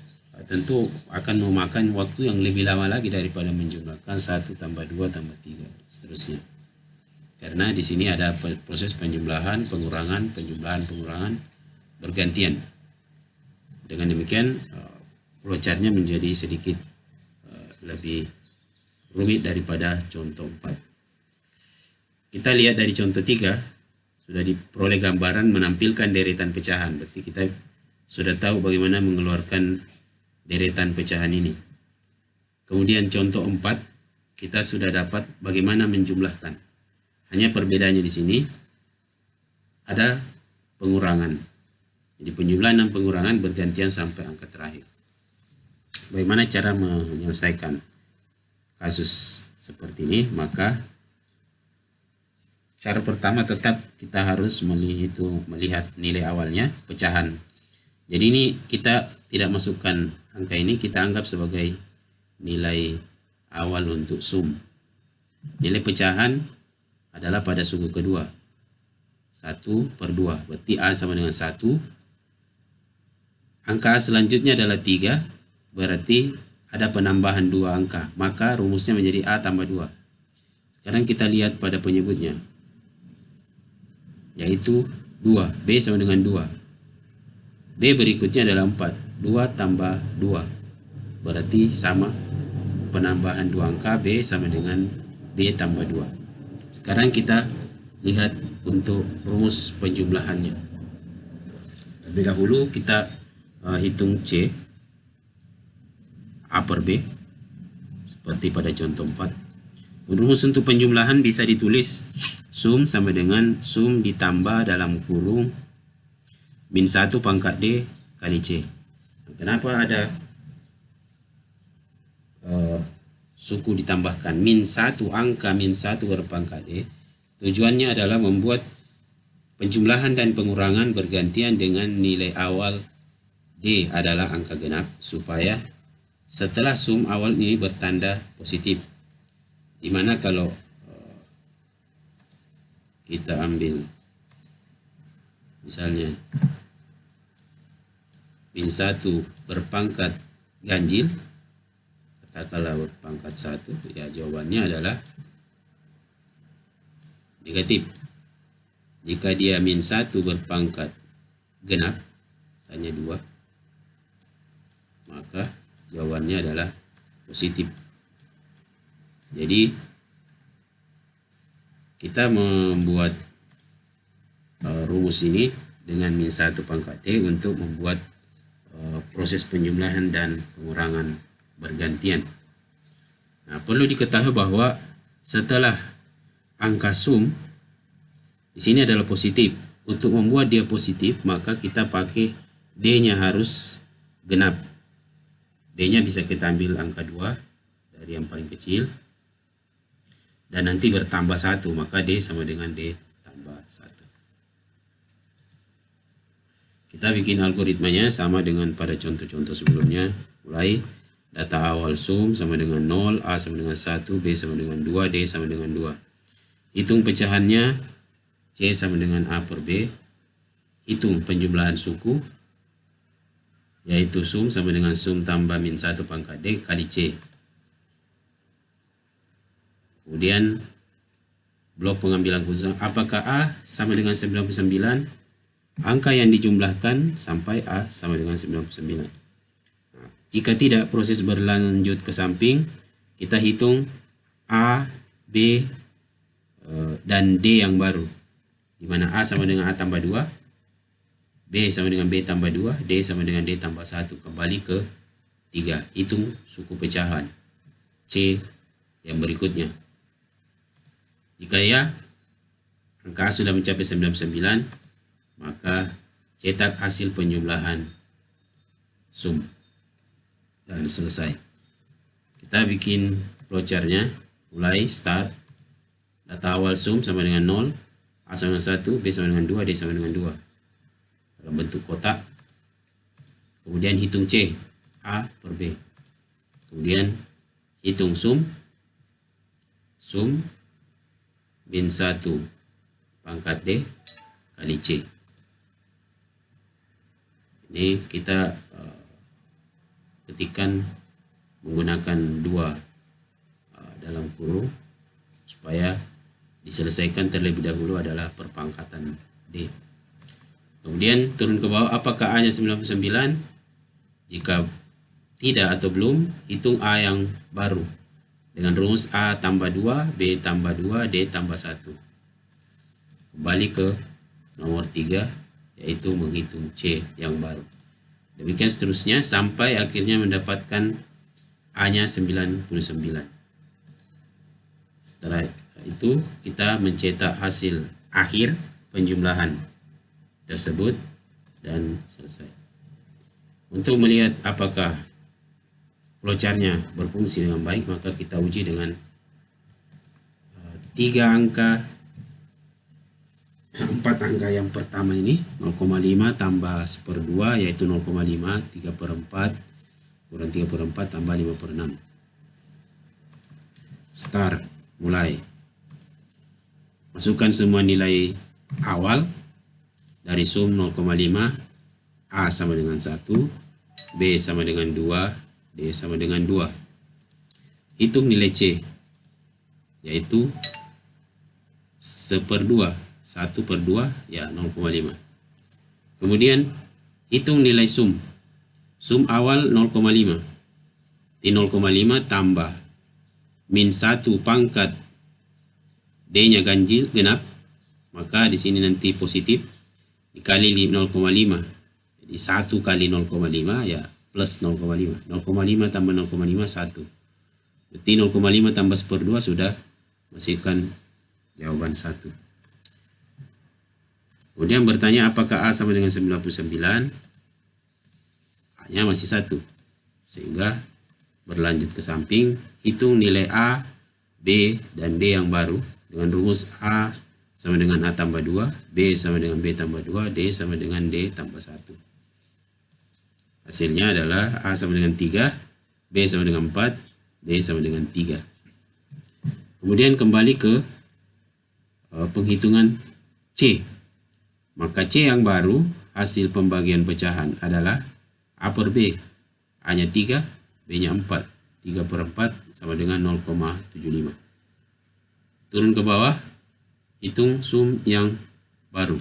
tentu akan memakan waktu yang lebih lama lagi daripada menjumlahkan 1 tambah 2 tambah 3 seterusnya. Karena di sini ada proses penjumlahan, pengurangan, penjumlahan, pengurangan bergantian. Dengan demikian flowchartnya menjadi sedikit lebih rumit daripada contoh 4. Kita lihat dari contoh 3, sudah diperoleh gambaran menampilkan deretan pecahan. Berarti kita sudah tahu bagaimana mengeluarkan deretan pecahan ini. Kemudian contoh 4, kita sudah dapat bagaimana menjumlahkan. Hanya perbedaannya di sini ada pengurangan. Jadi penjumlahan dan pengurangan bergantian sampai angka terakhir. Bagaimana cara menyelesaikan kasus seperti ini? Maka cara pertama tetap kita harus melihat nilai awalnya, pecahan. Jadi ini kita tidak masukkan angka ini, kita anggap sebagai nilai awal untuk sum. Nilai pecahan adalah pada suku kedua, 1/2, berarti A sama dengan 1. Angka selanjutnya adalah 3, berarti ada penambahan 2 angka, maka rumusnya menjadi A tambah 2. Sekarang kita lihat pada penyebutnya, yaitu 2, B sama dengan 2. B berikutnya adalah 4, 2 tambah 2, berarti sama, penambahan 2 angka, B sama dengan B tambah 2. Sekarang kita lihat untuk rumus penjumlahannya. Terlebih dahulu kita hitung C, A per B, seperti pada contoh 4. Rumus untuk penjumlahan bisa ditulis sum sama dengan sum ditambah dalam kurung min 1 pangkat D kali C. Kenapa ada suku ditambahkan min 1, angka min 1 berpangkat D? Tujuannya adalah membuat penjumlahan dan pengurangan bergantian dengan nilai awal D adalah angka genap, supaya setelah sum awal ini bertanda positif. Dimana kalau kita ambil misalnya min 1 berpangkat ganjil, katakanlah berpangkat 1, ya jawabannya adalah negatif. Jika dia min 1 berpangkat genap, hanya 2, maka jawabannya adalah positif. Jadi kita membuat rumus ini dengan min 1 pangkat D untuk membuat proses penjumlahan dan pengurangan bergantian. Nah, perlu diketahui bahwa setelah angka sum di sini adalah positif. Untuk membuat dia positif, maka kita pakai D-nya harus genap. D-nya bisa kita ambil angka 2 dari yang paling kecil, dan nanti bertambah 1, maka D sama dengan D tambah 1. Kita bikin algoritmanya sama dengan pada contoh-contoh sebelumnya. Mulai data awal sum sama dengan 0, A sama dengan 1, B sama dengan 2, D sama dengan 2. Hitung pecahannya, C sama dengan A per B. Hitung penjumlahan suku, yaitu sum sama dengan sum tambah min 1 pangkat D kali C. Kemudian blok pengambilan keputusan, apakah A sama dengan 99? Angka yang dijumlahkan sampai A sama dengan 99. Nah, jika tidak, proses berlanjut ke samping, kita hitung A, B, dan D yang baru, di mana A sama dengan A tambah 2, B sama dengan B tambah 2, D sama dengan D tambah 1, kembali ke 3. Hitung suku pecahan C yang berikutnya. Jika ya, angka A sudah mencapai 99, maka cetak hasil penjumlahan sum. dan selesai. Kita bikin flowchart-nya. Mulai start. Data awal sum sama dengan 0, A sama dengan 1, B sama dengan 2, D sama dengan 2. Dalam bentuk kotak. Kemudian hitung C, A per B. Kemudian hitung sum min 1 pangkat D kali C. Ini kita ketikkan menggunakan 2 dalam kurung supaya diselesaikan terlebih dahulu adalah perpangkatan D. Kemudian turun ke bawah, apakah A nya 99? Jika tidak atau belum, hitung A yang baru dengan rumus A tambah 2, B tambah 2, D tambah 1. Kembali ke nomor 3, yaitu menghitung C yang baru. Demikian seterusnya sampai akhirnya mendapatkan A nya 99. Setelah itu kita mencetak hasil akhir penjumlahan tersebut dan selesai. Untuk melihat apakah flowchart-nya berfungsi dengan baik, maka kita uji dengan 4 angka yang pertama ini, 0,5 tambah 1/2 yaitu 0,5, 3/4 kurang 3/4 tambah 5/6. Start, mulai. Masukkan semua nilai awal dari sum 0,5, A sama dengan 1, B sama dengan 2, D sama dengan 2. Hitung nilai C, yaitu 1/2, 1/2 ya 0,5. Kemudian hitung nilai sum awal 0,5, di 0,5 tambah min 1 pangkat D-nya ganjil genap, maka di sini nanti positif dikali 0,5. Jadi 1 kali 0,5 ya plus 0,5. 0,5 tambah 0,5 1. Berarti 0,5 tambah 1/2 sudah menghasilkan jawaban 1. Kemudian bertanya apakah A sama dengan 99? A-nya masih 1. Sehingga berlanjut ke samping, hitung nilai A, B, dan D yang baru dengan rumus A sama dengan A tambah 2, B sama dengan B tambah 2, D sama dengan D tambah 1. Hasilnya adalah A sama dengan 3, B sama dengan 4, D sama dengan 3. Kemudian kembali ke penghitungan C. Maka C yang baru, hasil pembagian pecahan adalah A per B. A-nya 3, B-nya 4. 3/4 sama dengan 0,75. Turun ke bawah, hitung sum yang baru.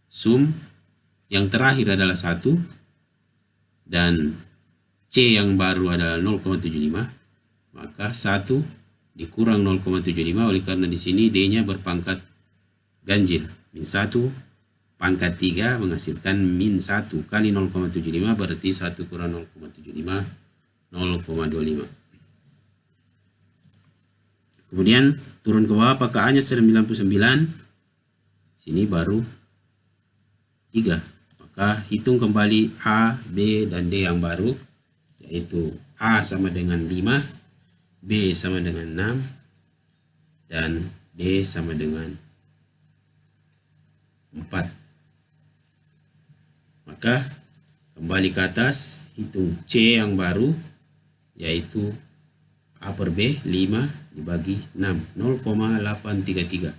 Sum yang terakhir adalah 1 dan C yang baru adalah 0,75. Maka 1 dikurang 0,75 oleh karena di sini D-nya berpangkat ganjil. Min 1 pangkat 3 menghasilkan min 1 kali 0,75 berarti 1 kurang 0,75 0,25. Kemudian turun ke bawah, apakah A-nya 99? Sini baru 3. Maka hitung kembali A, B, dan D yang baru, yaitu A sama dengan 5, B sama dengan 6, dan D sama dengan 4. Maka kembali ke atas, hitung C yang baru, yaitu A per B 5 dibagi 6, 0,833.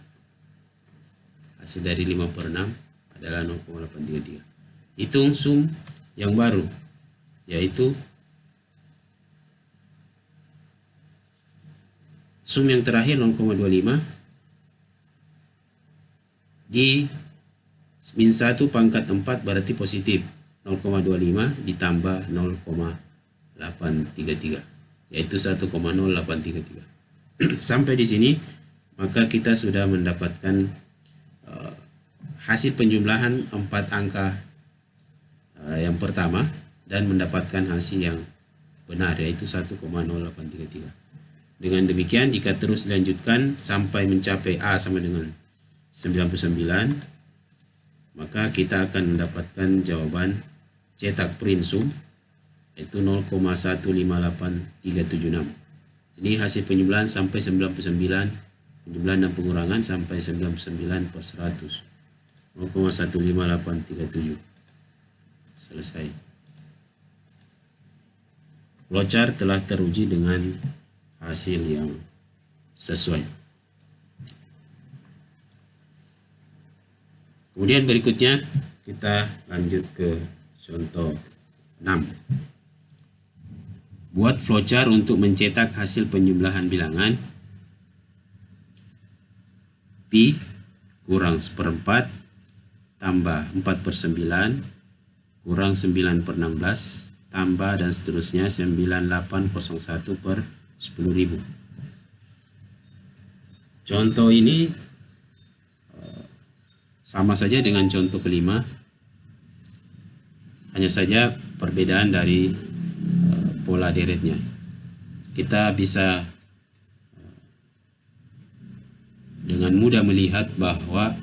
Hasil dari 5/6 adalah 0,833. Hitung sum yang baru, yaitu sum yang terakhir 0,25 di min 1 pangkat 4 berarti positif. 0,25 ditambah 0,833. Yaitu 1,0833. Sampai di sini maka kita sudah mendapatkan hasil penjumlahan 4 angka yang pertama dan mendapatkan hasil yang benar, yaitu 1,0833. Dengan demikian jika terus dilanjutkan sampai mencapai A sama dengan 99, maka kita akan mendapatkan jawaban cetak print sum, yaitu 0,158376. Ini hasil penjumlahan sampai 99, penjumlahan dan pengurangan sampai 99 per 100. 0,15837. Selesai. Flowchart telah teruji dengan hasil yang sesuai. Kemudian berikutnya kita lanjut ke contoh 6. Buat flowchart untuk mencetak hasil penjumlahan bilangan Pi kurang 1/4 tambah 4/9 kurang 9/16 tambah dan seterusnya 9801 per 10.000. Contoh ini sama saja dengan contoh kelima, hanya saja perbedaan dari pola deretnya. Kita bisa dengan mudah melihat bahwa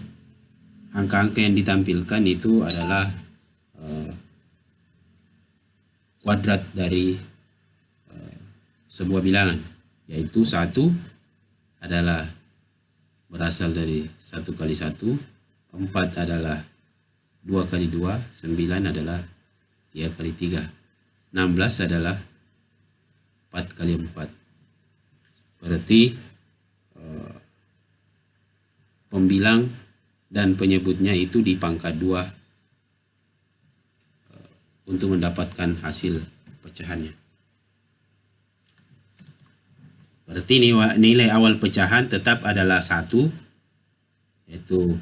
angka-angka yang ditampilkan itu adalah kuadrat dari sebuah bilangan, yaitu 1 adalah berasal dari 1 kali 1, 4 adalah 2 kali 2, 9 adalah 3 kali 3, 16 adalah 4 kali 4. Berarti pembilang dan penyebutnya itu di pangkat 2 untuk mendapatkan hasil pecahannya. Berarti nilai awal pecahan tetap adalah 1, yaitu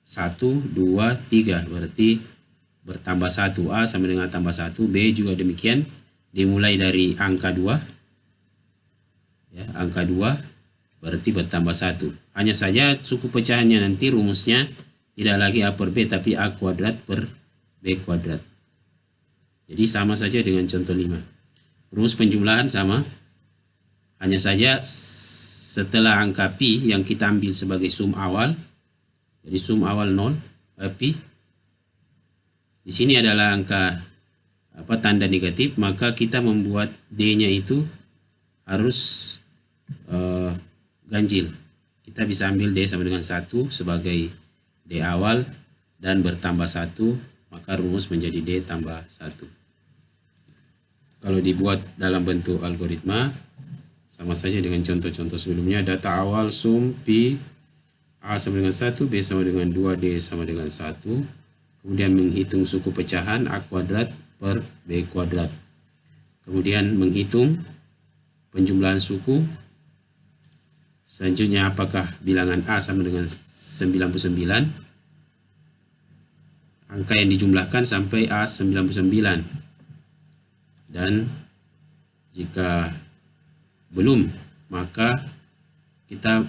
1, 2, 3. Berarti bertambah 1, A sama dengan tambah 1, B juga demikian, dimulai dari angka 2. Ya, angka 2 berarti bertambah 1. Hanya saja suku pecahannya nanti rumusnya tidak lagi A per B, tapi A kuadrat per B kuadrat. Jadi sama saja dengan contoh 5. Rumus penjumlahan sama, hanya saja setelah angka Pi yang kita ambil sebagai sum awal, jadi sum awal 0, Pi. Di sini adalah angka tanda negatif, maka kita membuat D-nya itu harus ganjil. Kita bisa ambil D sama dengan 1 sebagai D awal dan bertambah 1, maka rumus menjadi D tambah 1. Kalau dibuat dalam bentuk algoritma, sama saja dengan contoh-contoh sebelumnya. Data awal sum Pi, A sama dengan 1, B sama dengan 2, D sama dengan 1. Kemudian menghitung suku pecahan A kuadrat per B kuadrat. Kemudian menghitung penjumlahan suku. Selanjutnya apakah bilangan A sama dengan 99, angka yang dijumlahkan sampai A 99, dan jika belum maka kita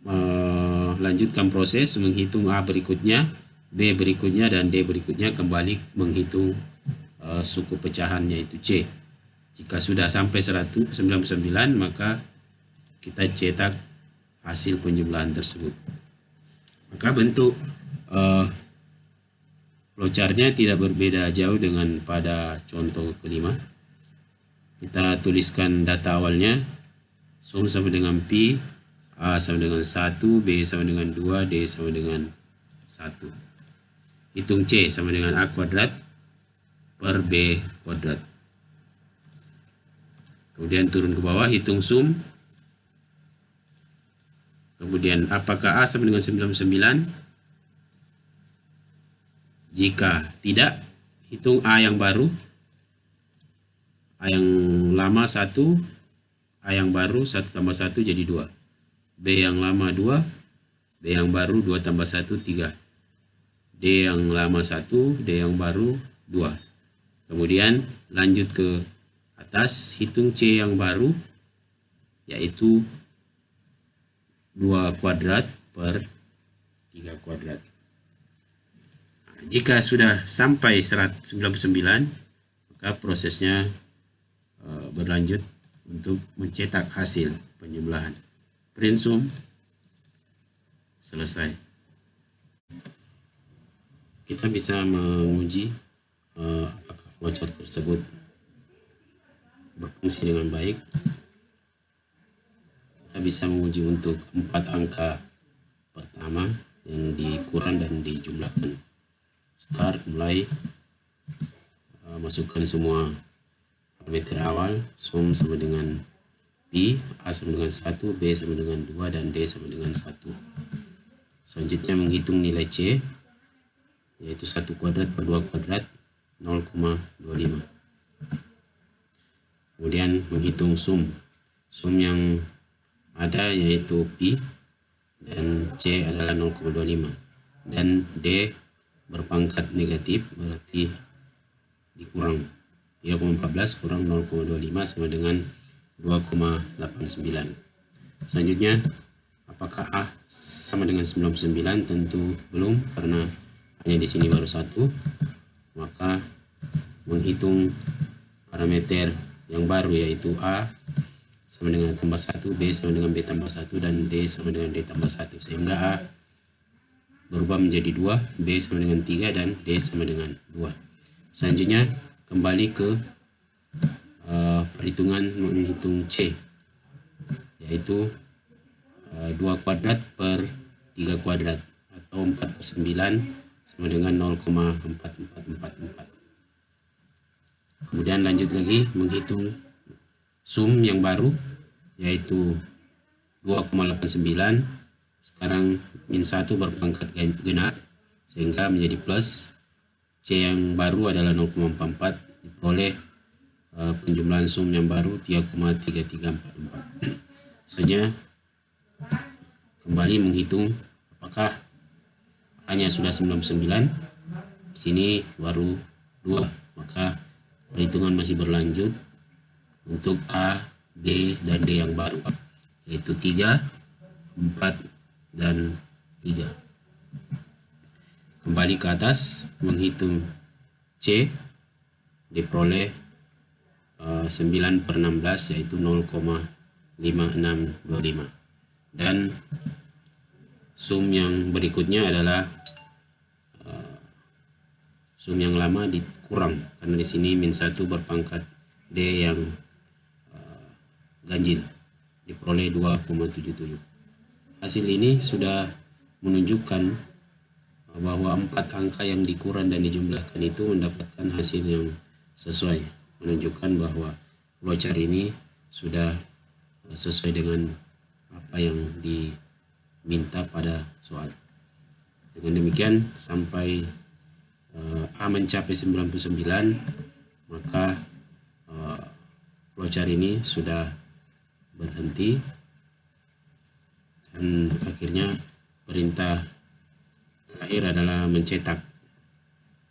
melanjutkan proses menghitung A berikutnya, B berikutnya, dan D berikutnya, kembali menghitung suku pecahannya itu C. Jika sudah sampai 199 maka kita cetak hasil penjumlahan tersebut. Maka bentuk flowchartnya tidak berbeda jauh dengan pada contoh kelima. Kita tuliskan data awalnya, sum sama dengan Pi, A sama dengan 1, B sama dengan 2, D sama dengan 1. Hitung C sama dengan A kuadrat per B kuadrat. Kemudian turun ke bawah, hitung sum. Kemudian apakah A sama dengan 99? Jika tidak, hitung A yang baru. A yang lama 1, A yang baru 1 tambah 1 jadi 2. B yang lama 2, B yang baru 2 tambah 1 3. D yang lama 1, D yang baru 2. Kemudian lanjut ke atas, hitung C yang baru, yaitu 2 kuadrat per 3 kuadrat. Nah, jika sudah sampai 199, maka prosesnya berlanjut untuk mencetak hasil penjumlahan. Print sum, selesai. Kita bisa menguji apakah flowchart tersebut berfungsi dengan baik. Kita bisa menguji untuk 4 angka pertama yang dikurang dan dijumlahkan. Start, mulai, masukkan semua parameter awal. Sum sama dengan P, A sama dengan 1, B sama dengan 2, dan D sama dengan 1. Selanjutnya menghitung nilai C, yaitu 1 kuadrat per 2 kuadrat 0,25. Kemudian menghitung sum yang ada, yaitu P, dan C adalah 0,25, dan D berpangkat negatif, berarti dikurang 3,14 kurang 0,25 sama dengan 2,89. Selanjutnya, apakah A sama dengan 99? Tentu belum, karena hanya di sini baru 1. Maka menghitung parameter yang baru, yaitu A sama dengan tambah 1, B sama dengan B tambah 1, dan D sama dengan D tambah 1, sehingga A berubah menjadi 2, B sama dengan 3, dan D sama dengan 2. Selanjutnya kembali ke perhitungan menghitung C, yaitu 2 kuadrat per 3 kuadrat atau 4 per 9 sama dengan 0,4444. Kemudian lanjut lagi menghitung sum yang baru, yaitu 2,89. Sekarang min 1 berpangkat genap sehingga menjadi plus. C yang baru adalah 0,44, diperoleh penjumlahan sum yang baru 3,3344. Selanjutnya kembali menghitung apakah A-nya sudah 99, di sini baru 2, maka perhitungan masih berlanjut untuk A, B, dan D yang baru, yaitu 3, 4, dan 3. Kembali ke atas menghitung C, diperoleh 9 per 16, yaitu 0,5625. Dan sum yang berikutnya adalah sum yang lama dikurang, karena di sini min 1 berpangkat D yang ganjil, diperoleh 2,77. Hasil ini sudah menunjukkan bahwa 4 angka yang dikurang dan dijumlahkan itu mendapatkan hasil yang sesuai, menunjukkan bahwa flowchart ini sudah sesuai dengan apa yang diminta pada soal. Dengan demikian, sampai A mencapai 99, maka flowchart ini sudah berhenti, dan akhirnya perintah terakhir adalah mencetak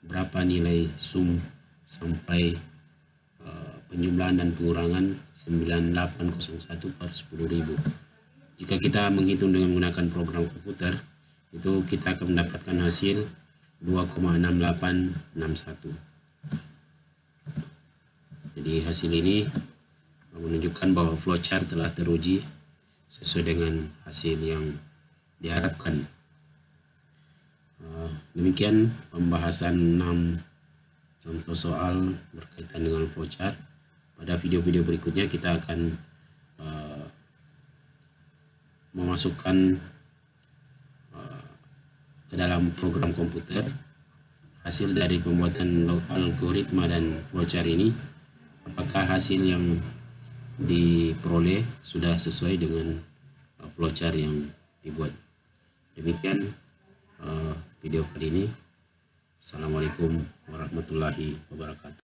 berapa nilai sum sampai penjumlahan dan pengurangan 9801 per 10.000. Jika kita menghitung dengan menggunakan program komputer, itu kita akan mendapatkan hasil 2,6861. Jadi hasil ini menunjukkan bahwa flowchart telah teruji sesuai dengan hasil yang diharapkan. Demikian pembahasan 6 contoh soal berkaitan dengan flowchart. Pada video-video berikutnya kita akan memasukkan ke dalam program komputer hasil dari pembuatan algoritma dan flowchart ini, apakah hasil yang diperoleh sudah sesuai dengan flowchart yang dibuat. Demikian video kali ini. Assalamualaikum warahmatullahi wabarakatuh.